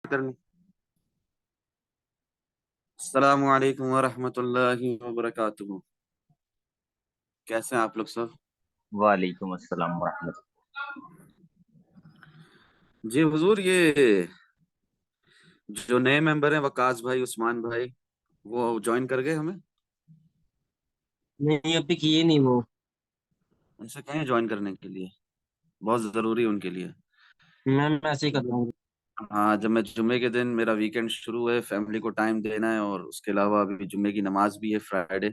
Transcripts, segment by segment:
करनी। अस्सलामु अलैकुम वरहमतुल्लाहि वबरकातुहू। कैसे हैं आप लोग सब? वालेकुम अस्सलाम वरहमतुल्लाह। जी हुजूर, ये जो नए मेंबर हैं वकास भाई, उस्मान भाई, वो ज्वाइन कर गए हमें। नहीं, अभी किए नहीं वो। उनसे कहें ज्वाइन करने के लिए, बहुत जरूरी है उनके लिए। मैं ऐसे ही कर रहा हूँ। हाँ, जब मैं जुम्मे के दिन, मेरा वीकेंड शुरू है, फैमिली को टाइम देना है, और उसके अलावा अभी जुम्मे की नमाज भी है, फ्राइडे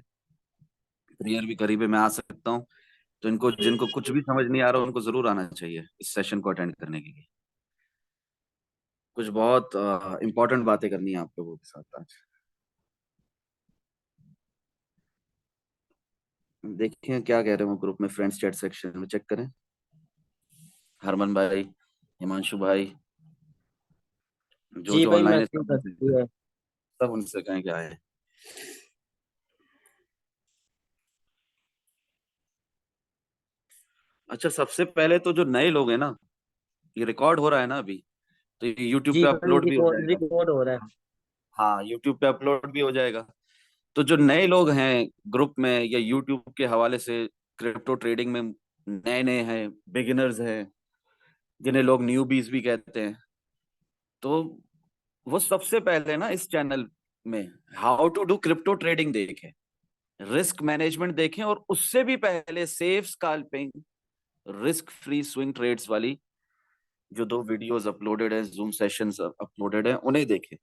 प्रेयर भी करीब है, मैं आ सकता हूँ। तो इनको, जिनको कुछ भी समझ नहीं आ रहा, उनको जरूर आना चाहिए इस सेशन को अटेंड करने के लिए। कुछ बहुत इंपॉर्टेंट बातें करनी है आप लोगों के साथ आज। देखें क्या कह रहे हो ग्रुप में, फ्रेंड्स चैट सेक्शन में चेक करें। हरमन भाई, हिमांशु भाई, जो जी जो भाई, ऑनलाइन है, मैसेज सब कर उनसे, दिया है। सब उनसे कहें क्या है। अच्छा, सबसे पहले तो जो नए लोग हैं ना, ये रिकॉर्ड हो रहा है ना अभी, तो ये यूट्यूब जी पे भाई, अपलोड भी हो रिकॉर्ड जाएगा। रिकॉर्ड हो रहा है। हाँ, यूट्यूब पे अपलोड भी हो जाएगा। तो जो नए लोग हैं ग्रुप में, या यूट्यूब के हवाले से क्रिप्टो ट्रेडिंग में नए नए हैं, बिगिनर्स हैं, जिन्हें लोग न्यूबीज भी कहते हैं, तो वो सबसे पहले ना इस चैनल में how to do crypto trading देखें, रिस्क मैनेजमेंट देखें, और उससे भी पहले safe scalping, risk free swing trades वाली जो दो वीडियोस अपलोडेड है, जूम सेशंस अपलोडेड है, उन्हें देखें।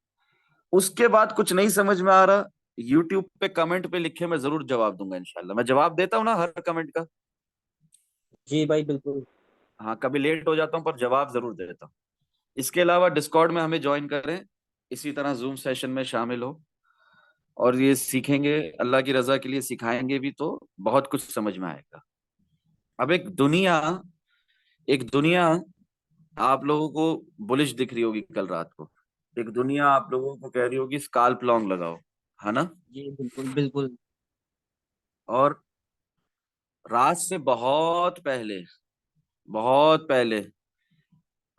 उसके बाद कुछ नहीं समझ में आ रहा, यूट्यूब पे कमेंट पे लिखे, मैं जरूर जवाब दूंगा इंशाल्लाह। मैं जवाब देता हूँ ना हर कमेंट का। जी भाई, बिल्कुल। हाँ, कभी लेट हो जाता हूँ पर जवाब जरूर देता हूँ। इसके अलावा डिस्कॉर्ड में हमें ज्वाइन करें, इसी तरह जूम सेशन में शामिल हो, और ये सीखेंगे, अल्लाह की रजा के लिए सिखाएंगे भी, तो बहुत कुछ समझ में आएगा। अब एक दुनिया आप लोगों को बुलिश दिख रही होगी कल रात को। एक दुनिया आप लोगों को कह रही होगी स्काल्प लॉन्ग लगाओ, है ना? जी बिल्कुल बिल्कुल। और रात से बहुत पहले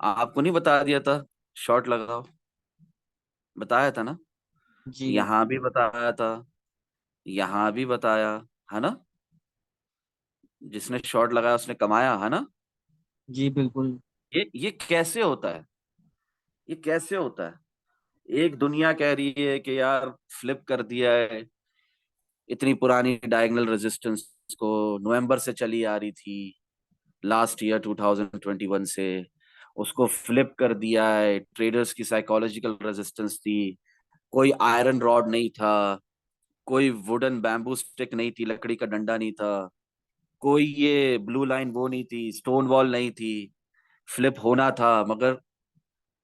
आपको नहीं बता दिया था शॉर्ट लगाओ? बताया था ना? जी यहाँ भी बताया था, यहाँ भी बताया, है ना? जिसने शॉर्ट लगाया उसने कमाया, है ना? जी बिल्कुल। ये कैसे होता है? ये कैसे होता है? एक दुनिया कह रही है कि यार फ्लिप कर दिया है, इतनी पुरानी डायगोनल रेजिस्टेंस को, नवंबर से चली आ रही थी, लास्ट ईयर 2021 से, उसको फ्लिप कर दिया है। ट्रेडर्स की साइकोलॉजिकल रेजिस्टेंस थी, कोई आयरन रॉड नहीं था, कोई वुडन बैम्बू स्टिक नहीं थी, लकड़ी का डंडा नहीं था, कोई ये ब्लू लाइन वो नहीं थी, स्टोन वॉल नहीं थी। फ्लिप होना था, मगर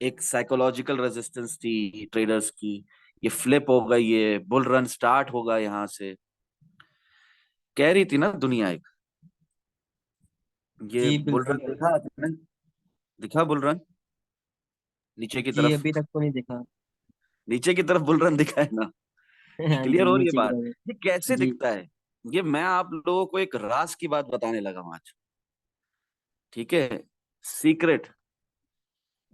एक साइकोलॉजिकल रेजिस्टेंस थी ट्रेडर्स की। ये फ्लिप हो गई, ये बुल रन स्टार्ट होगा यहाँ से, कह रही थी ना दुनिया एक। ये जी बुल रन बिल्कुल। देखा आपने? दिखा बुल रन नीचे की जी, तरफ? अभी तक तो नहीं देखा। नीचे की तरफ बुल रन दिखा है ना? हाँ क्लियर जी, हो रही है नीचे की बात? तरफ। ये कैसे जी दिखता है? ये मैं आप लोगों को एक राज की बात बताने लगा हूं आज, ठीक है? सीक्रेट।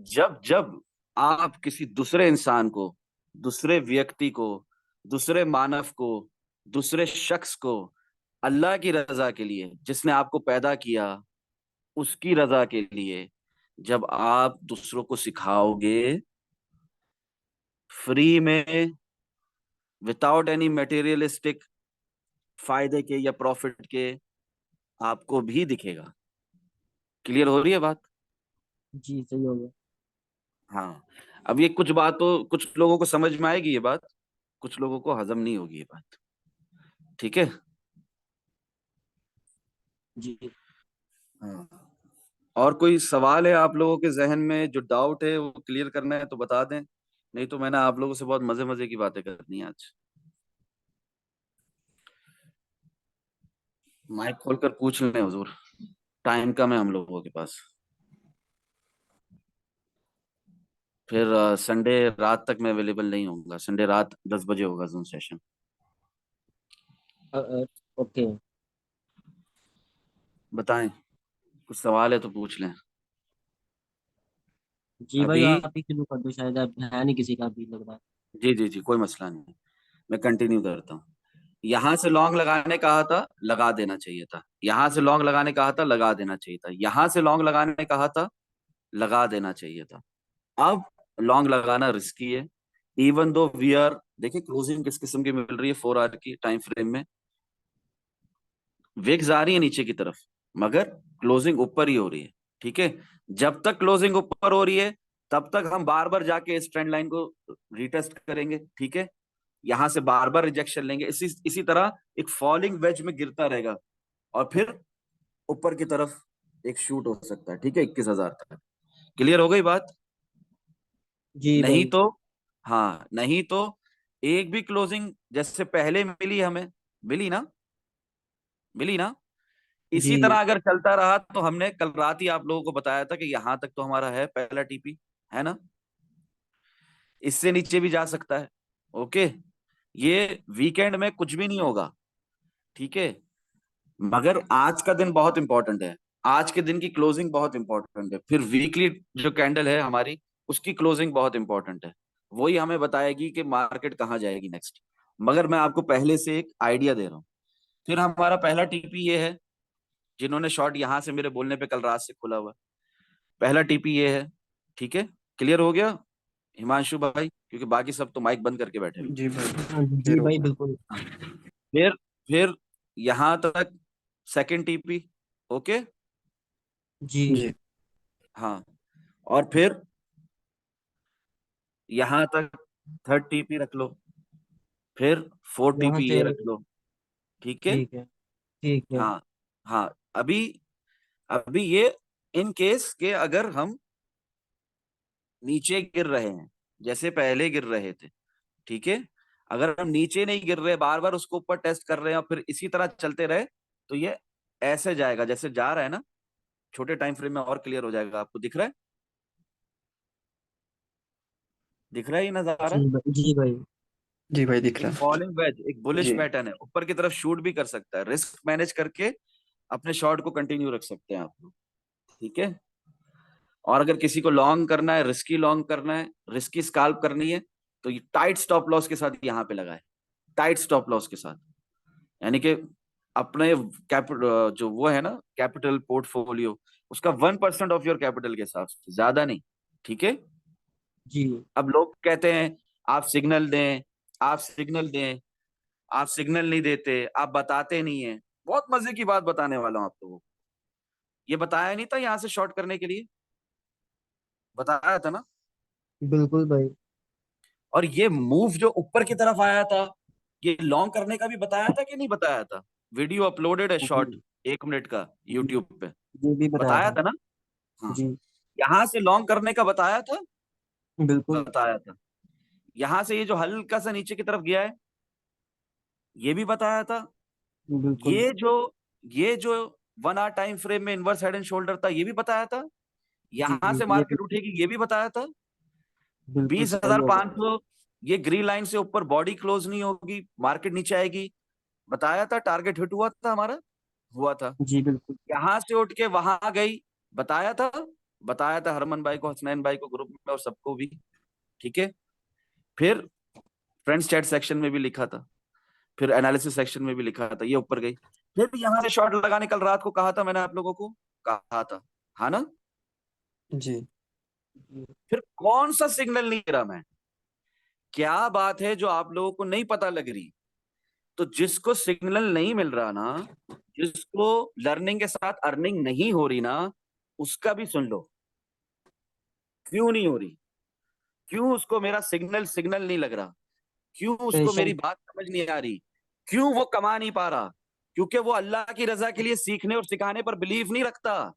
जब जब आप किसी दूसरे इंसान को, दूसरे व्यक्ति को, दूसरे मानव को, दूसरे शख्स को, अल्लाह की रजा के लिए, जिसने आपको पैदा किया, उसकी रजा के लिए, जब आप दूसरों को सिखाओगे फ्री में, विदाउट एनी मटेरियलिस्टिक फायदे के या प्रॉफिट के, आपको भी दिखेगा। क्लियर हो रही है बात? जी, सही हो गया। हाँ। अब ये कुछ बातों, कुछ लोगों को समझ में आएगी ये बात, कुछ लोगों को हजम नहीं होगी ये बात, ठीक है? जी। हाँ। और कोई सवाल है आप लोगों के जहन में, जो डाउट है वो क्लियर करना है तो बता दें, नहीं तो मैंने आप लोगों से बहुत मजे मजे की बातें करनी है आज। माइक खोलकर पूछ लें हुजूर, टाइम कम है हम लोगों के पास। फिर संडे रात तक मैं अवेलेबल नहीं होऊंगा, संडे रात 10 बजे होगा जूम सेशन। ओके। बताएं, कुछ सवाल है तो पूछ लें। जी भाई, अभी आप ही शुरू कर दो, शायद अब है नहीं किसी का भी, लग रहा है। जी जी जी, कोई मसला नहीं, मैं कंटिन्यू करता हूँ। यहां से लॉन्ग लगाने कहा था, लगा देना चाहिए था। यहां से लॉन्ग लगाने कहा था, लगा देना चाहिए था। यहां से लॉन्ग लगाने कहा था, लगा देना चाहिए था। अब लॉन्ग लगाना रिस्की है। इवन दो वी आर, देखिए क्लोजिंग किस किस्म की मिल रही है 4 आवर की टाइम फ्रेम में। विक्स आ रही है नीचे की तरफ, मगर क्लोजिंग ऊपर ही हो रही है। ठीक है, जब तक क्लोजिंग ऊपर हो रही है तब तक हम बार बार जाके इस ट्रेंड लाइन को रिटेस्ट करेंगे। ठीक है, यहां से बार बार रिजेक्शन लेंगे, इसी इसी तरह एक फॉलिंग वेज में गिरता रहेगा, और फिर ऊपर की तरफ एक शूट हो सकता है। ठीक है, 21,000 तक। क्लियर हो गई बात? जी नहीं भाई। तो, हाँ नहीं तो एक भी क्लोजिंग जैसे पहले मिली हमें, मिली ना, मिली ना, इसी जी तरह अगर चलता रहा तो हमने कल रात ही आप लोगों को बताया था कि यहां तक तो हमारा है पहला टीपी, है ना, इससे नीचे भी जा सकता है। ओके, ये वीकेंड में कुछ भी नहीं होगा। ठीक है, मगर आज का दिन बहुत इंपॉर्टेंट है। आज के दिन की क्लोजिंग बहुत इंपॉर्टेंट है, फिर वीकली जो कैंडल है हमारी, उसकी क्लोजिंग बहुत इंपॉर्टेंट है। वही हमें बताएगी कि मार्केट कहाँ जाएगी नेक्स्ट। मगर मैं आपको पहले से एक आइडिया दे रहा हूँ। फिर हमारा पहला टीपी ये है, जिन्होंने शॉर्ट यहां से मेरे बोलने पे कल रात से खुला हुआ है, पहला टीपी ये है। ठीक है, क्लियर हो गया हिमांशु भाई? क्योंकि बाकी सब तो माइक बंद करके बैठे हुए जी भाई, हाँ, क्लियर जी हो भाई गया। बिल्कुल। हैं। फिर यहां तक सेकंड टीपी। ओके, जी जी हाँ, और फिर यहां तक थर्ड टीपी रख लो, फिर फोर्थ यहाँ टीपी से। ये रख लो। ठीक है, ठीक है। ठीक है। हाँ हाँ। अभी अभी ये इन केस के अगर हम नीचे गिर रहे हैं जैसे पहले गिर रहे थे, ठीक है, अगर हम नीचे नहीं गिर रहे, बार बार उसको ऊपर टेस्ट कर रहे हैं और फिर इसी तरह चलते रहे, तो ये ऐसे जाएगा जैसे जा रहा है ना। छोटे टाइम फ्रेम में और क्लियर हो जाएगा, आपको दिख रहा है? दिख रहा है ये नजारा? जी भाई। जी भाई, दिख एक रहा है। फॉलिंग वेज, एक बुलिश जी पैटर्न है, ऊपर की तरफ शूट भी कर सकता है। रिस्क मैनेज करके अपने शॉट को कंटिन्यू रख सकते हैं आप लोग। ठीक है, और अगर किसी को लॉन्ग करना है, रिस्की लॉन्ग करना है, रिस्की स्काल्प करनी है, तो ये टाइट स्टॉप लॉस के साथ यहाँ पे लगाए, टाइट स्टॉप लॉस के साथ। यानी कि अपने कैपिटल जो वो है ना, कैपिटल पोर्टफोलियो, उसका 1% ऑफ योर कैपिटल के हिसाब से, ज्यादा नहीं। ठीक है, जी अब लोग कहते हैं आप सिग्नल दें, आप सिग्नल दें, आप सिग्नल नहीं देते, आप बताते नहीं है। बहुत मजे की बात बताने वाला हूं आप लोगों को। ये बताया नहीं था यहां से शॉर्ट करने के लिए, बताया था ना? बिल्कुल भाई। और ये मूव जो ऊपर की तरफ आया था, ये लॉन्ग करने का भी बताया था कि नहीं बताया था? वीडियो अपलोडेड है जी शॉर्ट, 1 मिनट का, जी। यूट्यूब पे। ये भी बताया बताया था। था ना? हाँ, जी यहां से लॉन्ग करने का बताया था, बिल्कुल। बताया था। यहां से ये जो हल्का सा नीचे की तरफ गया है, ये भी बताया था। बिल्कुल। ये जो ये जो 1 आवर टाइम फ्रेम में इनवर्स हेड एंड शोल्डर था, ये भी बताया था। जी यहां से ये भी मार्केट उठेगी, ये भी बताया था। बिल्कुल बीस सही हजार हो पांच गया। सौ ये ग्रीन लाइन से ऊपर बॉडी क्लोज नहीं होगी, मार्केट नीचे आएगी। बताया था, टारगेट हिट हुआ था हमारा, हुआ था। जी बिल्कुल। यहां से उठ के वहां गई, बताया था, बताया था हरमन भाई को, हसनैन भाई को, ग्रुप में और सबको भी। ठीक है, फिर फ्रेंड्स चैट सेक्शन में भी लिखा था, फिर एनालिसिस सेक्शन में भी लिखा था, ये ऊपर गई। फिर यहां से शॉर्ट लगाने कल रात को कहा था मैंने आप लोगों को, कहा था, हाँ ना? जी जी फिर कौन सा सिग्नल नहीं गिरा मैं? क्या बात है जो आप लोगों को नहीं पता लग रही? तो जिसको सिग्नल नहीं मिल रहा ना, जिसको लर्निंग के साथ अर्निंग नहीं हो रही ना, उसका भी सुन लो। क्यों नहीं हो रही? क्यों उसको मेरा सिग्नल सिग्नल नहीं लग रहा? क्यों उसको पेशेंस। मेरी बात समझ नहीं आ रही? क्यों वो कमा नहीं पा रहा? क्योंकि वो अल्लाह की रजा के लिए सीखने और सिखाने पर बिलीव नहीं रखता।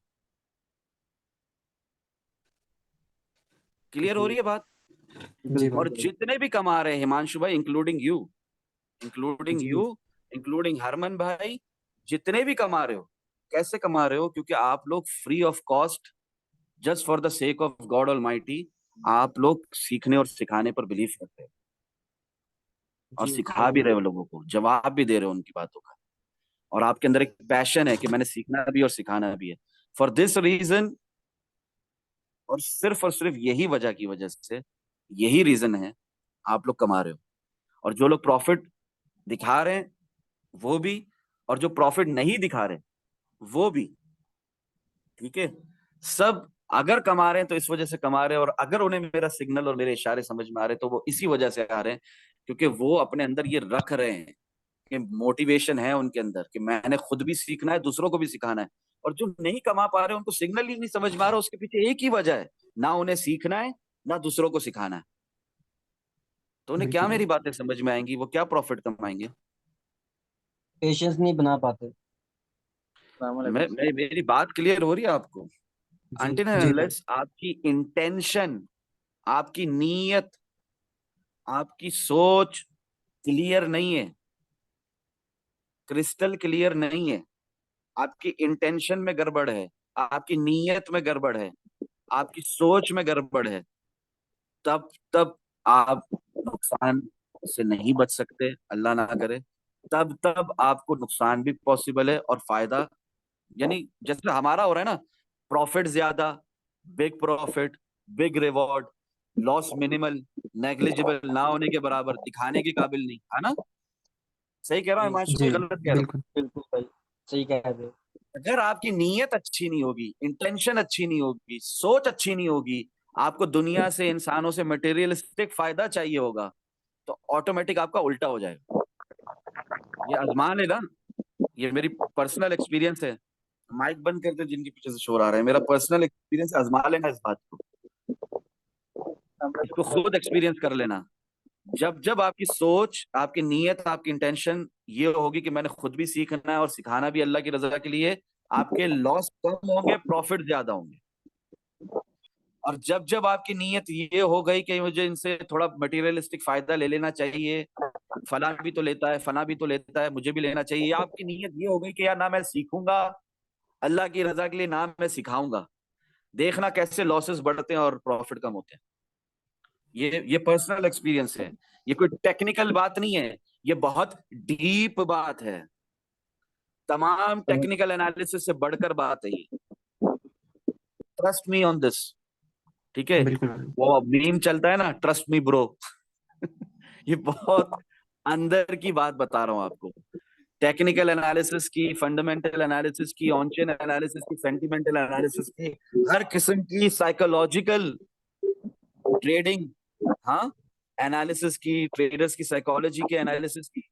क्लियर हो जी रही है बात? जी बिल्कुल और भाई। भाई। जितने भी कमा रहे हैं हिमांशु भाई, इंक्लूडिंग जी यू, इंक्लूडिंग हरमन भाई, जितने भी कमा रहे हो, कैसे कमा रहे हो? क्योंकि आप लोग free of cost, just for the sake of God almighty, आप लोग सीखने और सिखाने पर बिलीव करते हो, और जी सिखा सही भी है। रहे हो लोगों को, जवाब भी दे रहे हो उनकी बातों का। और आपके अंदर एक पैशन है कि मैंने सीखना भी और सिखाना भी है। फॉर दिस रीजन, और सिर्फ यही वजह की वजह से, यही रीजन है आप लोग कमा रहे हो। और जो लोग प्रॉफिट दिखा रहे हैं वो भी, और जो प्रॉफिट नहीं दिखा रहे वो भी, ठीक है। सब अगर कमा रहे हैं तो इस वजह से कमा रहे हैं, और अगर उन्हें मेरा सिग्नल और मेरे इशारे समझ में आ रहे हैं तो वो इसी वजह से आ रहे हैं, क्योंकि वो अपने अंदर ये रख रहे हैं कि मोटिवेशन है उनके अंदर कि मैंने खुद भी सीखना है, दूसरों को भी सिखाना है। और जो नहीं कमा पा रहे उनको सिग्नल ही नहीं समझ में आ रहा, उसके पीछे एक ही वजह है, ना उन्हें सीखना है ना दूसरों को सिखाना है। तो उन्हें क्या बिल्कुल मेरी बातें समझ में आएंगी, वो क्या प्रॉफिट कमाएंगे। पेशेंस नहीं बना पाते। अस्सलाम वालेकुम। मेरी बात क्लियर हो रही है आपको। जी अंटिल जी भाई अनलेस आपकी इंटेंशन, आपकी नीयत, आपकी सोच क्लियर नहीं है, क्रिस्टल क्लियर नहीं है, आपकी इंटेंशन में गड़बड़ है, आपकी नीयत में गड़बड़ है, आपकी सोच में गड़बड़ है, तब तब आप नुकसान से नहीं बच सकते, अल्लाह ना करे। तब तब आपको नुकसान भी पॉसिबल है और फायदा, यानी जैसे हमारा हो रहा है ना, प्रॉफिट ज्यादा, big profit, big reward, loss minimal, negligible, ना होने के बराबर, दिखाने के काबिल नहीं, है ना। सही कह रहा हूँ जी हिमांशु, जी कोई गलत कह रहा हूँ। बिल्कुल बिल्कुल भाई, सही कह रहे हो। अगर आपकी नीयत अच्छी नहीं होगी, इंटेंशन अच्छी नहीं होगी, सोच अच्छी नहीं होगी, आपको दुनिया से, इंसानों से मटेरियलिस्टिक फायदा चाहिए होगा, तो ऑटोमेटिक आपका उल्टा हो जाएगा। ये आजमा लेना, ये मेरी पर्सनल एक्सपीरियंस है। माइक बंद करते जिनके पीछे से शोर आ रहा है, मेरा पर्सनल एक्सपीरियंस, आजमा लेना इस बात को, इसको खुद एक्सपीरियंस कर लेना। जब जब आपकी सोच, आपकी नीयत, आपकी इंटेंशन ये होगी कि मैंने खुद भी सीखना है और सिखाना भी अल्लाह की रजा के लिए, आपके लॉस कम होंगे, प्रॉफिट ज्यादा होंगे। और जब जब आपकी नीयत ये हो गई कि मुझे इनसे थोड़ा मटेरियलिस्टिक फायदा ले लेना चाहिए, फला भी तो लेता है, फला भी तो लेता है, मुझे भी लेना चाहिए, आपकी नीयत ये हो गई कि यार ना मैं सीखूंगा अल्लाह की रजा के लिए, ना मैं सिखाऊंगा, देखना कैसे लॉसेस बढ़ते हैं और प्रॉफिट कम होते हैं। ये पर्सनल एक्सपीरियंस है, ये कोई टेक्निकल बात नहीं है, ये बहुत डीप बात है, तमाम टेक्निकल एनालिसिस से बढ़कर बात है ये। ट्रस्ट मी ऑन दिस, ठीक है। बिल्कुल भाई वो मीम चलता है ना, ट्रस्ट मी ब्रो। ये बहुत अंदर की बात बता रहा हूं आपको, टेक्निकल एनालिसिस की, फंडामेंटल एनालिसिस की, ऑनचेन एनालिसिस की, सेंटिमेंटल एनालिसिस की, हर किस्म की साइकोलॉजिकल ट्रेडिंग, हाँ, एनालिसिस की, ट्रेडर्स की साइकोलॉजी के एनालिसिस की,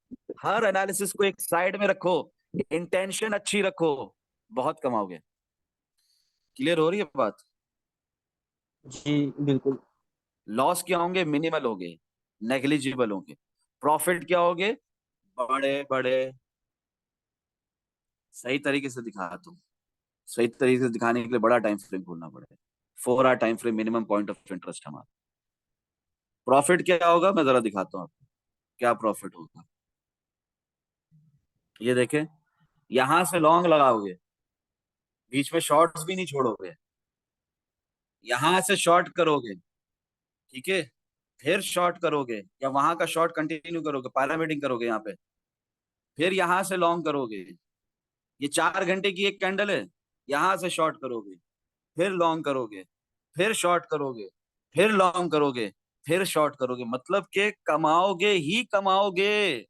हर एनालिसिस को एक साइड में रखो, इंटेंशन अच्छी रखो, बहुत कमाओगे। क्लियर हो रही है बात। जी बिल्कुल। लॉस क्या होंगे, मिनिमल होंगे, नेग्लिजिबल होंगे। प्रॉफिट क्या होंगे, बड़े बड़े। सही तरीके से दिखाता हूँ, सही तरीके से दिखाने के लिए बड़ा टाइम फ्रेम खोलना पड़ेगा। 4 hour time frame minimum point of interest हमारा। प्रॉफिट क्या होगा मैं जरा दिखाता हूँ आपको, क्या प्रॉफिट होगा। ये देखें, यहां से लॉन्ग लगाओगे, बीच में शॉर्ट्स भी नहीं छोड़ोगे, यहां से शॉर्ट करोगे, ठीक है, फिर शॉर्ट करोगे या वहां का शॉर्ट कंटिन्यू करोगे, पैरामीडिंग करोगे यहाँ पे, फिर यहां से लॉन्ग करोगे। ये 4 घंटे की एक कैंडल है, यहां से शॉर्ट करोगे, फिर लॉन्ग करोगे, फिर शॉर्ट करोगे, फिर लॉन्ग करोगे, फिर शॉर्ट करोगे, मतलब कि कमाओगे ही कमाओगे।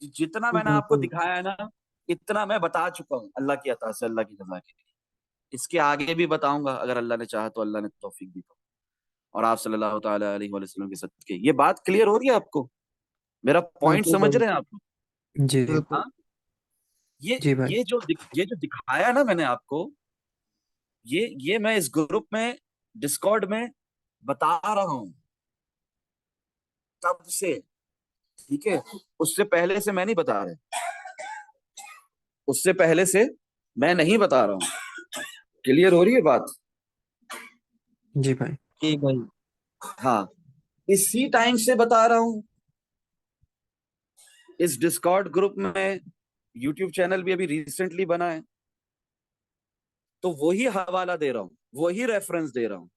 जितना मैंने आपको बिल्कुल। दिखाया है ना, इतना मैं बता चुका हूँ अल्लाह की अता से, अल्लाह की रजा के लिए। इसके आगे भी बताऊंगा अगर अल्लाह ने चाहा तो, अल्लाह ने तौफीक दी तो, और आप सल्लल्लाहु ताला अलैहि वसल्लम के सदके। ये बात क्लियर हो रही है आपको, मेरा पॉइंट बिल्कुल समझ भाई। रहे हैं आप लोग। जी बिल्कुल। हाँ, ये जी भाई ये जो दिखाया ना मैंने आपको, ये मैं इस ग्रुप में, डिस्कॉर्ड में बता रहा हूँ तब से, ठीक है। उससे पहले से मैं नहीं बता रहा, उससे पहले से मैं नहीं बता रहा हूँ। क्लियर हो रही है बात। जी भाई जी भाई। हाँ, इसी टाइम से बता रहा हूँ, इस डिस्कॉर्ड ग्रुप में, यूट्यूब चैनल भी अभी रिसेंटली बना है, तो वही हवाला दे रहा हूँ, वही रेफरेंस दे रहा हूँ।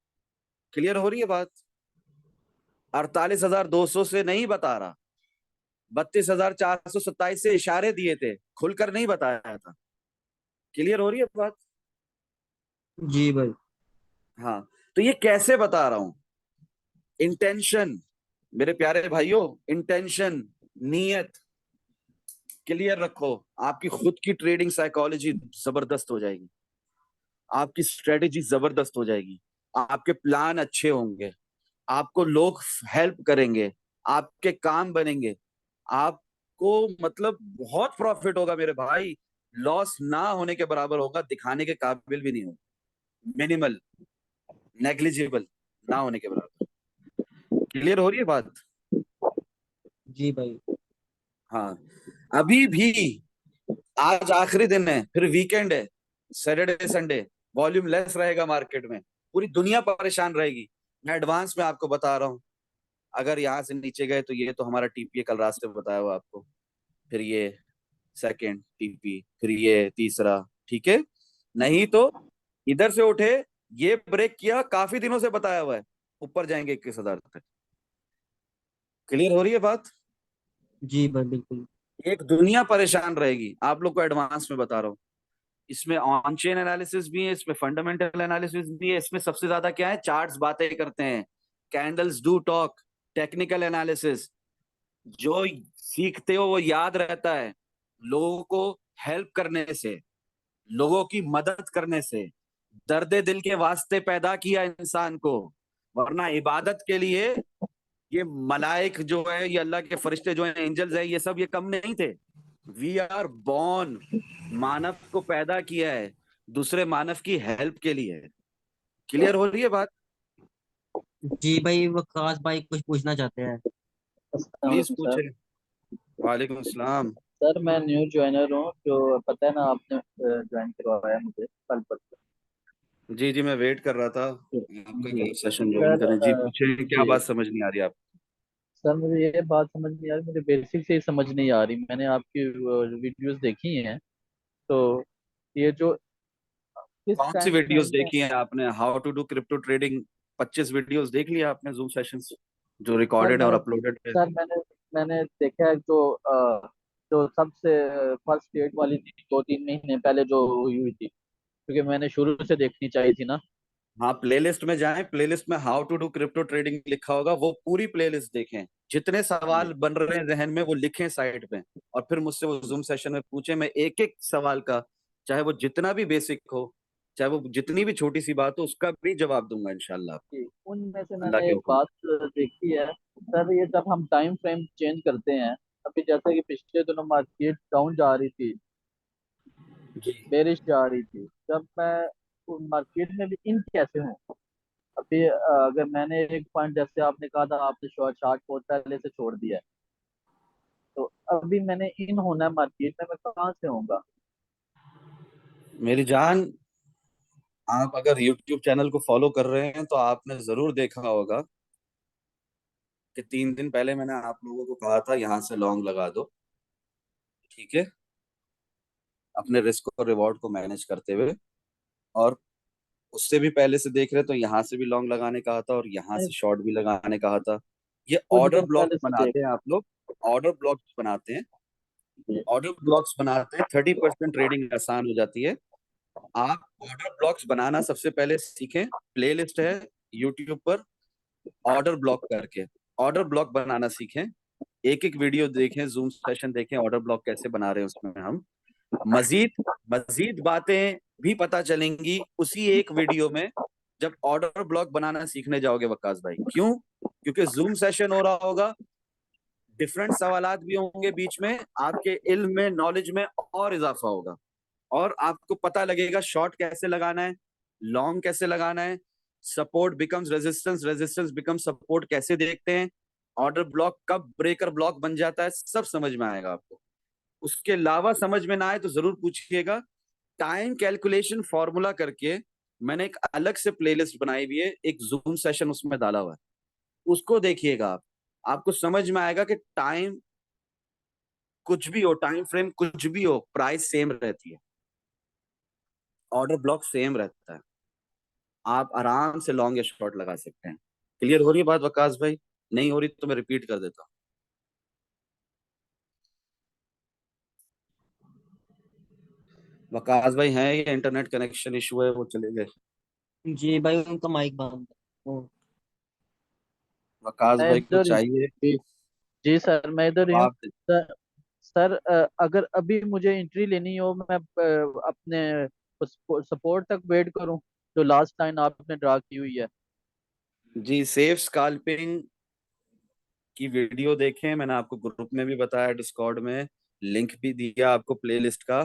क्लियर हो रही है बात। 48,200 से नहीं बता रहा, 32,427 से इशारे दिए थे, खुलकर नहीं बताया था। क्लियर हो रही है बात। जी भाई। हाँ, तो ये कैसे बता रहा हूं? इंटेंशन, मेरे प्यारे भाइयों, इंटेंशन, नीयत क्लियर रखो, आपकी खुद की ट्रेडिंग साइकोलॉजी जबरदस्त हो जाएगी, आपकी स्ट्रेटेजी जबरदस्त हो जाएगी, आपके प्लान अच्छे होंगे, आपको लोग हेल्प करेंगे, आपके काम बनेंगे, आपको मतलब बहुत प्रॉफिट होगा मेरे भाई। लॉस ना होने के बराबर होगा, दिखाने के काबिल भी नहीं होगा, मिनिमल, नेग्लिजिबल, ना होने के बराबर। क्लियर हो रही है बात? जी भाई। हाँ। अभी भी आज आखिरी दिन है, फिर वीकेंड है, सैटरडे संडे वॉल्यूम लेस रहेगा मार्केट में, पूरी दुनिया परेशान रहेगी। मैं एडवांस में आपको बता रहा हूँ, अगर यहाँ से नीचे गए तो ये तो हमारा टीपीए कल रात से बताया हुआ आपको, फिर ये सेकंड टीपी, फिर ये तीसरा, ठीक है? नहीं तो इधर से उठे, ये ब्रेक किया, काफी दिनों से बताया हुआ है, ऊपर जाएंगे 21,000 तक। क्लियर हो रही है बात? जी भाई बिल्कुल। एक दुनिया परेशान रहेगी, आप लोग को एडवांस में बता रहा हूँ। इसमें ऑन चेन एनालिसिस भी है, इसमें फंडामेंटल एनालिसिस भी है, इसमें सबसे ज्यादा क्या है, चार्ट्स बातें करते हैं, candles do talk, technical analysis. जो सीखते हो वो याद रहता है, लोगों को हेल्प करने से, लोगों की मदद करने से, दर्द दिल के वास्ते पैदा किया इंसान को, वरना इबादत के लिए ये मलाइक जो है, ये अल्लाह के फरिश्ते जो हैं, एंजल्स है, ये सब ये कम नहीं थे। वी आर बॉर्न, मानव को पैदा किया है दूसरे मानव की हेल्प के लिए। क्लियर हो रही है बात? जी भाई, वकास भाई कुछ पूछना चाहते हैं। अस्सलाम प्लीज वालेकुम सर। पूछे। वालेकुम सलाम। सर मैं न्यू ज्वाइनर हूँ, जो पता है ना, आपने ज्वाइन करवाया मुझे कल परसों। जी जी, मैं वेट कर रहा था आपका जी कि सेशन ज्वाइन सर। करें। जी पूछे, क्या जी बात समझ नहीं आ रही आप? सर, मुझे ये बात समझ नहीं आ रही, मुझे बेसिक से ही समझ नहीं आ रही। मैंने आपकी वीडियोस देखी हैं, तो ये जो किस कौन सी टाइम वीडियोस फ्रेम में। देखी हैं आपने? How to do crypto trading 25 videos देख लिया आपने, जूम सेशंस जो सर रिकॉर्डेड और मैंने अपलोडेड है? सर मैंने मैंने देखा है, जो सबसे फर्स्ट डेट वाली थी, 2-3 महीने पहले जो हुई हुई थी, क्योंकि मैंने शुरू से देखनी चाहिए थी ना। हाँ, प्लेलिस्ट में जाएं, प्लेलिस्ट में how to do crypto trading लिखा होगा, वो पूरी प्लेलिस्ट देखें, जितने सवाल बन रहे हैं जहन में वो लिखें साइड पे, और फिर मुझसे वो जूम सेशन में पूछें। मैं एक एक सवाल का, चाहे वो जितना भी बेसिक हो, चाहे वो जितनी भी छोटी सी बात हो, उसका भी जवाब दूंगा इंशाल्लाह, जी, उनमें से अल्लाह मैंने के एक हुक्म बात देखी है सर। ये जब हम टाइम फ्रेम चेंज करते हैं, अभी जैसे कि पिछले दिनों मार्केट डाउन जा रही थी, से। जी। बेरिश जा रही थी, जब मैं मार्केट में भी इन कैसे हूँ अभी। अगर मैंने एक पॉइंट, जैसे आपने कहा था, आपने शॉर्ट शार्ट बहुत पहले से छोड़ दिया है, तो अभी मैंने इन होना है मार्केट में, मैं कहाँ से होऊंगा। मेरी जान, आप अगर YouTube चैनल को फॉलो कर रहे हैं तो आपने जरूर देखा होगा कि 3 दिन पहले मैंने आप लोगों को कहा था यहां से लॉन्ग लगा दो, ठीक है, अपने रिस्क और रिवॉर्ड को मैनेज करते हुए। और उससे भी पहले से देख रहे तो यहाँ से भी लॉन्ग लगाने कहा था और यहाँ मैं से शॉर्ट भी लगाने कहा था। ये कुछ ऑर्डर दिन ब्लॉक्स पहले से देख। बनाते हैं आप लोग, ऑर्डर ब्लॉक्स बनाते हैं, जी ऑर्डर ब्लॉक्स बनाते हैं, 30% ट्रेडिंग आसान हो जाती है। आप ऑर्डर ब्लॉक्स बनाना सबसे पहले सीखें, प्लेलिस्ट है यूट्यूब पर, ऑर्डर ब्लॉक करके ऑर्डर ब्लॉक बनाना सीखें। एक एक वीडियो देखें, जूम सेशन देखें, ऑर्डर ब्लॉक कैसे बना रहे हैं उसमें हम। मजीद मजीद बातें भी पता चलेंगी उसी एक वीडियो में, जब ऑर्डर ब्लॉक बनाना सीखने जाओगे वक्कास भाई। क्यों? क्योंकि जूम सेशन हो रहा होगा, डिफरेंट सवालात भी होंगे बीच में, आपके इल्म में, नॉलेज में और इजाफा होगा, और आपको पता लगेगा शॉर्ट कैसे लगाना है, लॉन्ग कैसे लगाना है, support becomes resistance, resistance become support कैसे देखते हैं, ऑर्डर ब्लॉक कब ब्रेकर ब्लॉक बन जाता है, सब समझ में आएगा आपको। उसके अलावा समझ में ना आए तो जरूर पूछिएगा। टाइम कैलकुलेशन फॉर्मूला करके मैंने एक अलग से प्लेलिस्ट बनाई हुई है, एक जूम सेशन उसमें डाला हुआ है, उसको देखिएगा आप, आपको समझ में आएगा कि टाइम कुछ भी हो, टाइम फ्रेम कुछ भी हो, प्राइस सेम रहती है, ऑर्डर ब्लॉक सेम रहता है, आप आराम से लॉन्ग या शॉर्ट लगा सकते हैं। क्लियर हो रही है बात वकास भाई? नहीं हो रही तो मैं रिपीट कर देता हूँ। वकास भाई हैं, ये इंटरनेट कनेक्शन इशू है, वो चले गए। जी भाई उनका माइक बंद है। ओ, वकास मैं भाई को इधर ही हूँ। चाहिए जी जी सर, मैं इधर ही हूँ। जवाब दे। सर, सर अगर अभी मुझे एंट्री लेनी हो, मैं अपने सपोर्ट तक वेट करूँ, जो लास्ट लाइन आपने ड्रा की हुई है। जी, सेफ स्कैल्पिंग की वीडियो देखें, मैंने आपको ग्रुप में भी बताया, डिस्कॉर्ड में लिंक भी दिया आपको प्लेलिस्ट का।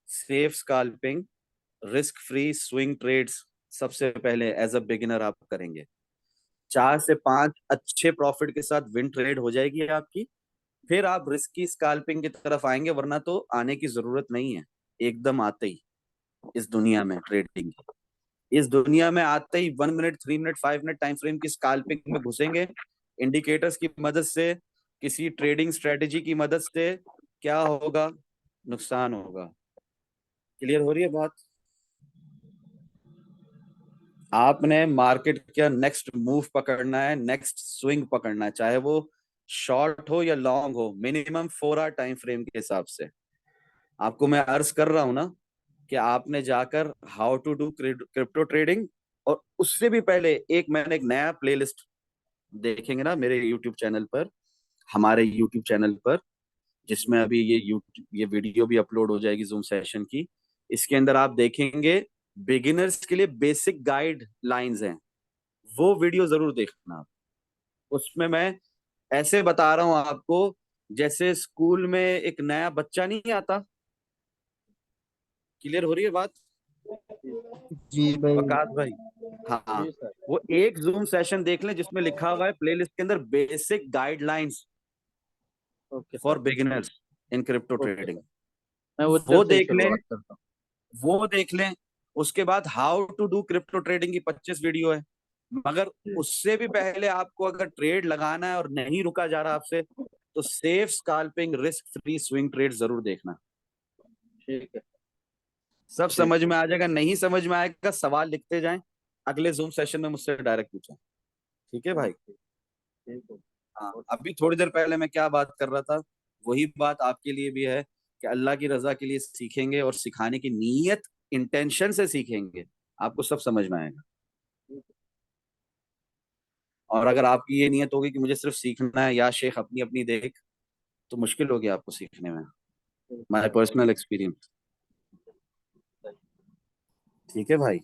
Safe scalping, risk free swing trades सबसे पहले एज अ बिगिनर आप करेंगे। 4 से 5 अच्छे प्रॉफिट के साथ विन ट्रेड हो जाएगी आपकी, फिर आप रिस्की स्कैल्पिंग की तरफ आएंगे, वरना तो आने की जरूरत नहीं है। एकदम आते ही इस दुनिया में ट्रेडिंग, इस दुनिया में आते ही 1 minute, 3 minute, 5 minute time frame की स्कैल्पिंग में घुसेंगे, इंडिकेटर्स की मदद से, किसी ट्रेडिंग स्ट्रेटेजी की मदद से, क्या होगा? नुकसान होगा। क्लियर हो रही है बात? आपने मार्केट का नेक्स्ट मूव पकड़ना है, नेक्स्ट स्विंग पकड़ना है, चाहे वो शॉर्ट हो या लॉन्ग हो, मिनिमम 4 आवर टाइम फ्रेम के हिसाब से। आपको मैं अर्ज कर रहा हूं ना कि आपने जाकर how to do crypto trading, और उससे भी पहले मैंने एक नया प्लेलिस्ट देखेंगे ना मेरे यूट्यूब चैनल पर, हमारे यूट्यूब चैनल पर, जिसमें अभी ये वीडियो भी अपलोड हो जाएगी जूम सेशन की। इसके अंदर आप देखेंगे बिगिनर्स के लिए बेसिक गाइड लाइंस हैं, वो वीडियो जरूर देखना आप। उसमें मैं ऐसे बता रहा हूं आपको, जैसे स्कूल में एक नया बच्चा नहीं आता। क्लियर हो रही है बात जी जी भाई। वकास भाई? हाँ, जी सर। वो एक जूम सेशन देख लें जिसमें लिखा हुआ है प्लेलिस्ट के अंदर basic guidelines okay for sir. Beginners in crypto okay trading. Sir, मैं उधर वो से ही देख लें, शुरुआत करता वो देख लें। उसके बाद how to do crypto trading की 25 वीडियो है। मगर हूँ। उससे भी पहले आपको अगर ट्रेड लगाना है और नहीं रुका जा रहा आपसे, तो safe scalping risk free swing trade जरूर देखना। ठीक है। सब ठीक। समझ में आ जाएगा, नहीं समझ में आएगा सवाल लिखते जाएं, अगले जूम सेशन में मुझसे डायरेक्ट पूछें। ठीक है भाई? ठीक है। हाँ, अभी थोड़ी देर पहले मैं क्या बात कर रहा था, वही बात आपके लिए भी है कि अल्लाह की रजा के लिए सीखेंगे, और सिखाने की नीयत, इंटेंशन से सीखेंगे, आपको सब समझ में आएगा। और अगर आपकी ये नीयत होगी कि मुझे सिर्फ सीखना है, या शेख अपनी अपनी देख, तो मुश्किल होगी आपको सीखने में। My personal experience. ठीक है भाई?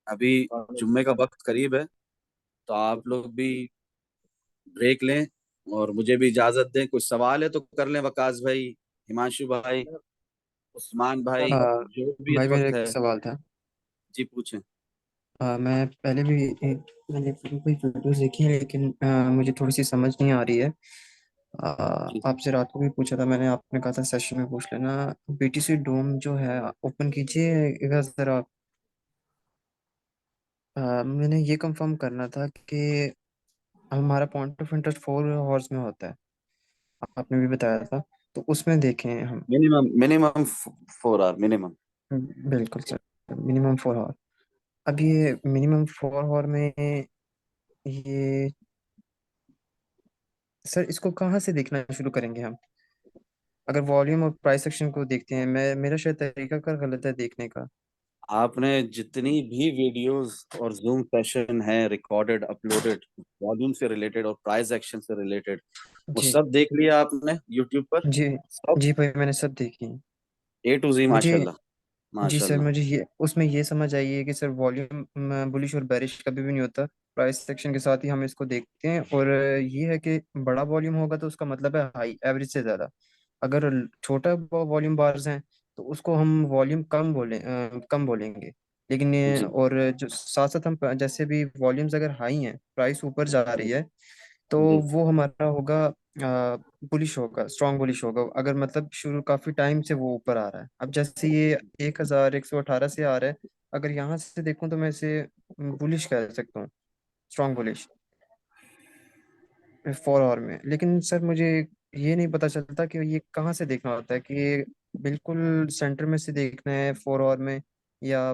अभी जुम्मे का वक्त करीब है, तो आप लोग भी ब्रेक लें, और मुझे भी इजाजत दें। कुछ सवाल है तो कर लें, वकास भाई, हिमांशु भाई, उस्मान भाई, आ, जो भी इस भाई मेरा वक्त एक है। सवाल था। जी पूछें। मैं पहले भी मैंने कोई वीडियोस देखी है, लेकिन मुझे थोड़ी सी समझ नहीं आ रही है। जी आपसे रात को भी पूछा था मैंने, आपने कहा था सेशन में पूछ लेना। बीटीसी डोम जो है ओपन कीजिए जरा। मैंने ये कंफर्म करना था कि हमारा पॉइंट ऑफ इंटरेस्ट 4 हॉर्स में होता है, आपने भी बताया था, तो उसमें देखें हम। Minimum, minimum 4 hour minimum. बिल्कुल सर, मिनिमम 4 हॉर्स। अब ये मिनिमम 4 हॉर्स में ये, सर इसको कहाँ से देखना शुरू करेंगे हम? अगर वॉल्यूम और प्राइस सेक्शन को देखते हैं, मैं मेरा शायद तरीका का गलत है देखने का। आपने जितनी भी वीडियोस और जूम सेशन है रिकॉर्डेड अपलोडेड, वॉल्यूम से रिलेटेड और प्राइस एक्शन से रिलेटेड, वो जी सब देख लिया आपने यूट्यूब पर? जी सब जी भाई, मैंने सब देखी है। ए टू जी, मुझे माशाल्लाह, जी सर, माशाल्लाह। मुझे ये उसमें ये समझ आई है कि सर वॉल्यूम बुलिश और बेरिश कभी भी नहीं होता, प्राइस सेक्शन के साथ ही हम इसको देखते हैं। और ये है कि बड़ा वॉल्यूम होगा तो उसका मतलब है हाई, एवरेज से ज़्यादा। अगर छोटा वॉल्यूम बार्स हैं तो उसको हम वॉल्यूम कम बोलेंगे। लेकिन जी और जो साथ साथ हम जैसे भी वॉल्यूम्स अगर हाई हैं, प्राइस ऊपर जा रही है, तो जी वो हमारा होगा बुलिश होगा, स्ट्रॉन्ग बुलिश होगा। अगर मतलब शुरू काफी टाइम से वो ऊपर आ रहा है, अब जैसे ये 1118 से आ रहा है, अगर यहाँ से देखूं तो मैं इसे बुलिश कह सकता हूँ, स्ट्रॉन्ग बुलिश 4 आवर में। लेकिन सर मुझे ये नहीं पता चलता कि ये कहाँ से देखना होता है, कि ये बिल्कुल सेंटर में से देखना है 4 आवर में, या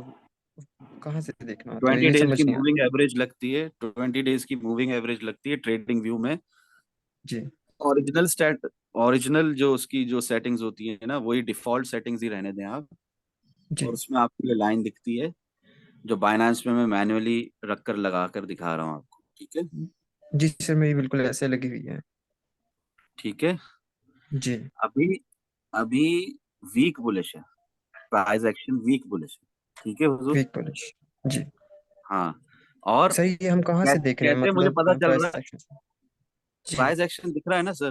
कहाँ से देखना होता है, 20 ये डेज समझ की नहीं आ मूविंग एवरेज लगती है, 20 डेज की मूविंग एवरेज लगती है ट्रेडिंग व्यू में। जी ओरिजिनल स्टैट, ओरिजिनल जो उसकी जो सेटिंग्स होती है ना, वही डिफॉल्ट सेटिंग्स ही रहने दें आप। जी और उसमें आपको ये लाइन दिखती है जो बाइनेंस में मैं मैन्युअली रख कर लगा कर दिखा रहा हूँ आपको। ठीक है। जी सर, मेरी बिल्कुल ऐसे लगी हुई है। ठीक है। जी। अभी अभी वीक बुलिश है, प्राइस एक्शन वीक बुलिश है। ठीक है हुजूर। Weak bullish. जी। हाँ। और सर ये हम कहाँ से देख रहे हैं, कैसे मुझे मतलब पता चल रहा प्राइस है? एक्शन से? जी। प्राइस एक्शन दिख रहा है ना सर,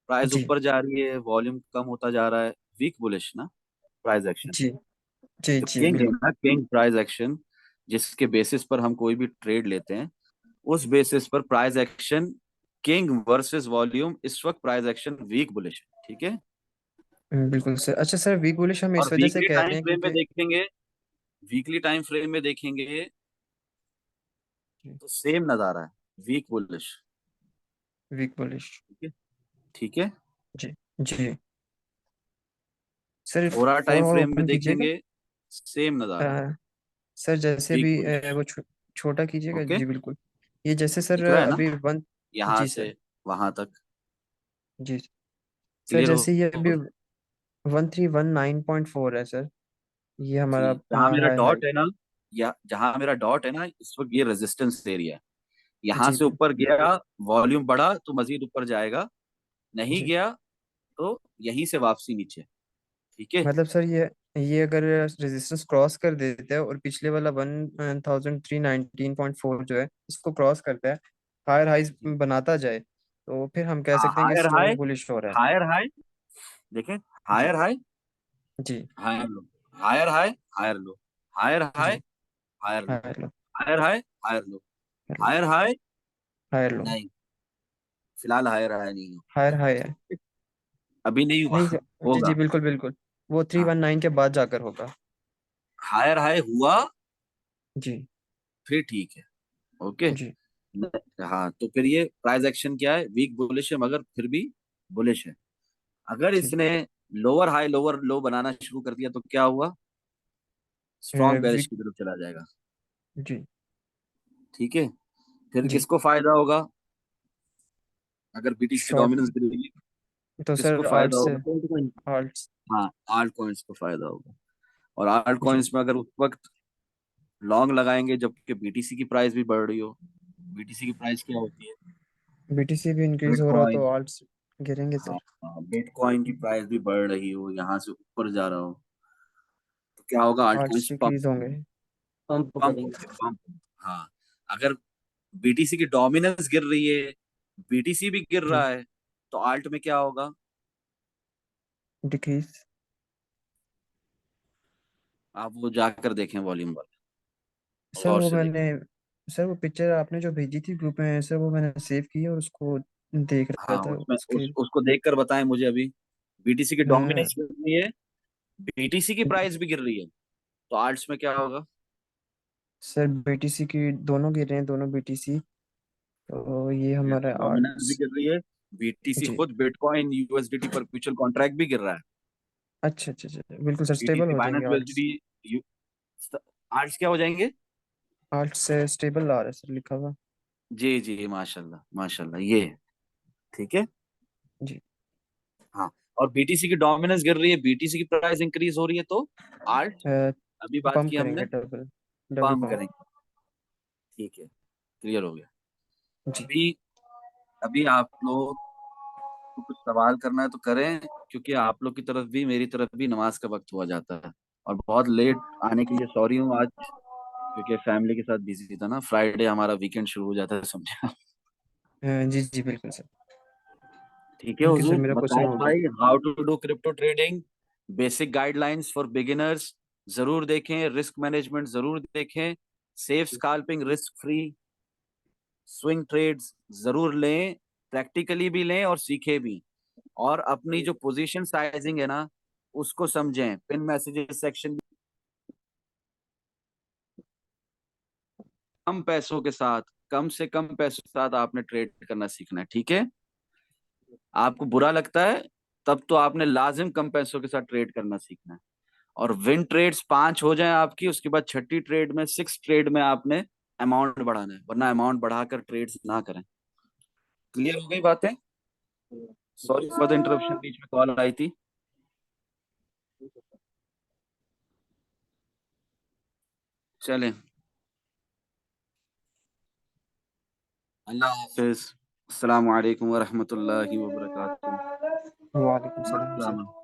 प्राइस जी। ऊपर जा रही है, वॉल्यूम कम होता जा रहा है, वीक बुलिश ना प्राइस एक्शन। जी। जी जो जी किंग है बिल्कुल। ना, किंग प्राइस एक्शन, जिसके बेसिस पर हम कोई भी ट्रेड लेते हैं, उस बेसिस पर price action king versus volume, इस वक्त प्राइस एक्शन वीक बुलिश है। ठीक है। बिल्कुल सर। अच्छा सर, वीक बुलिश हम और इस वजह से वीकली कह टाइम रहे हैं फ्रेम में क्योंकि देखेंगे, वीकली टाइम फ्रेम में देखेंगे तो सेम नजारा है, वीक बुलिश। Week bullish. ठीक है। ठीक है। जी। जी। सर थोड़ा फोर टाइम और फ्रेम में ओपन कीजिएगा। देखेंगे, सेम नजारा, सर जैसे वीक भी बुलिश। छोटा कीजिएगा। ओके। जी बिल्कुल। ये जैसे सर दिख रहा है ना, अभी वन। यहाँ जी से सर। वहां तक जी सर, क्लियर जैसे ये अभी होगा। 1319.4 है सर, ये जी, हमारा जहां मेरा हाई हाई। डॉट है ना, या जहां मेरा डॉट है ना, इस वक्त ये रेजिस्टेंस एरिया है। यहाँ जी से ऊपर गया, वॉल्यूम बढ़ा तो मजीद ऊपर जाएगा, नहीं जी। गया तो यहीं से वापसी नीचे। ठीक है। मतलब सर ये अगर रेजिस्टेंस क्रॉस कर देता है और पिछले वाला 1319.4 जो है इसको क्रॉस करता है, हायर हाइज जी। बनाता जाए, तो फिर हम कह हाँ, सकते हैं कि हायर स्ट्रॉन्ग हाई, बुलिश हो रहा है। हायर हाई, देखें, जी। हायर हाई, जी। Higher low, higher high, higher low, higher high, जी। Higher low, higher low. Higher high, higher low, higher low. Higher high. Higher low. नहीं, फिलहाल हायर हाई नहीं है, हायर हाई है। अभी नहीं हुआ। नहीं सर, जी जी होगा। बिल्कुल बिल्कुल, वो हाँ, 319 के बाद जाकर होगा। हायर हाई हुआ जी। फिर ठीक है। ओके। जी। हाँ, तो फिर ये प्राइस एक्शन क्या है, वीक बुलिश है मगर फिर भी बुलिश है। अगर जी। इसने लोअर हाई लोअर लो बनाना शुरू कर दिया तो क्या हुआ, स्ट्रॉन्ग बेरिश वीक। की तरफ चला जाएगा। जी। ठीक है। फिर जी। किसको फायदा होगा, अगर बीटीसी शॉर्ट। डोमिनेंस गिरेगी तो तो किसको सर आर्ट फायदा से। होगा? आर्ट। हाँ, आल्ट कॉइन्स को फायदा होगा। और आल्ट जी। कॉइन्स में अगर उस वक्त लॉन्ग लगाएंगे जबकि बीटीसी की प्राइस भी बढ़ रही हो, बीटीसी की प्राइस क्या होती है, बीटीसी भी इंक्रीज हो रहा हो बिटकॉइन, तो आर्ट्स गिरेंगे हाँ सर। हाँ, बिटकॉइन की प्राइस भी बढ़ रही हो, यहाँ से ऊपर जा रहा हो, तो क्या होगा, alt arts coins pump decrease होंगे। पंप पंप करेंगे। होंगे, पंप। हाँ। अगर बीटीसी की डोमिनेंस गिर रही है, बीटीसी भी गिर जी। रहा है, तो आल्ट में क्या होगा? डिक्रीज। आप वो जाकर देखें वॉल्यूम वाला, सर गौर वो से मैंने देखें। सर वो पिक्चर आपने जो भेजी थी ग्रुप में सर, वो मैंने सेव की है और उसको देख रहा हाँ, था उसमें उसके। उसको देखकर बताएं मुझे। अभी बीटीसी की अ, डोमिनेंस गिर रही है, बीटीसी की प्राइस भी गिर रही है, तो आल्ट्स में क्या होगा? सर बीटीसी की दोनों गिर रहे हैं, दोनों बीटीसी, तो ये हमारा डोमिनेंस भी आर्ट्स। गिर रही है, बीटीसी जी। खुद बिटकॉइन यूएसडीटी परपेचुअल कॉन्ट्रैक्ट भी गिर रहा है। अच्छा अच्छा अच्छा, बिल्कुल सर स्टेबल बीटीसी हो बाइनेंस जाएंगे आर्ट्स। यूएसडीटी, आल्ट्स क्या हो जाएंगे? आर्ट्स से स्टेबल आ रहा है सर लिखा हुआ। जी जी, माशाल्लाह माशाल्लाह, ये है। ठीक है। जी। हाँ। और बीटीसी की डोमिनेंस गिर रही है, बीटीसी की प्राइस इंक्रीज हो रही है, तो आल्ट, अभी बात पंप की हमने, करेंगे, डबल डबल पंप पंप। करेंगे। ठीक है, क्लियर हो गया। जी। अभी अभी आप लोग को कुछ सवाल करना है तो करें, क्योंकि आप लोग की तरफ भी मेरी तरफ भी नमाज का वक्त हुआ जाता है। और बहुत लेट आने के लिए सॉरी हूँ आज, क्योंकि फैमिली के साथ बिजी था ना, फ्राइडे हमारा वीकेंड शुरू हो जाता है, समझे आप। जी जी बिल्कुल सर। ठीक है ओके सर, हुजूर, मेरा क्वेश्चन बताएं हो गया। भाई, how to do crypto trading, basic guidelines for beginners जरूर देखें, रिस्क मैनेजमेंट जरूर देखें, safe scalping, risk free swing trades जरूर लें, प्रैक्टिकली भी लें और सीखें भी। और अपनी जो पोजीशन साइजिंग है ना, उसको समझें, पिन मैसेजेस सेक्शन, कम पैसों के साथ, कम से कम पैसों के साथ आपने ट्रेड करना सीखना है। ठीक है। आपको बुरा लगता है तब तो आपने लाजिम कम पैसों के साथ ट्रेड करना सीखना है। और विन ट्रेड्स 5 हो जाएं आपकी, उसके बाद छठी ट्रेड में, 6 ट्रेड में आपने अमाउंट बढ़ाना है, वरना अमाउंट बढ़ाकर ट्रेड्स ना करें। क्लियर हो गई बातें? सॉरी फॉर द इंटरप्शन, बीच में कॉल आई थी। चलें, अल्लाह हाफिज। अस्सलाम वालेकुम व रहमतुल्लाहि व बरकातुहू। वालेकुम सलाम। अस्सलाम।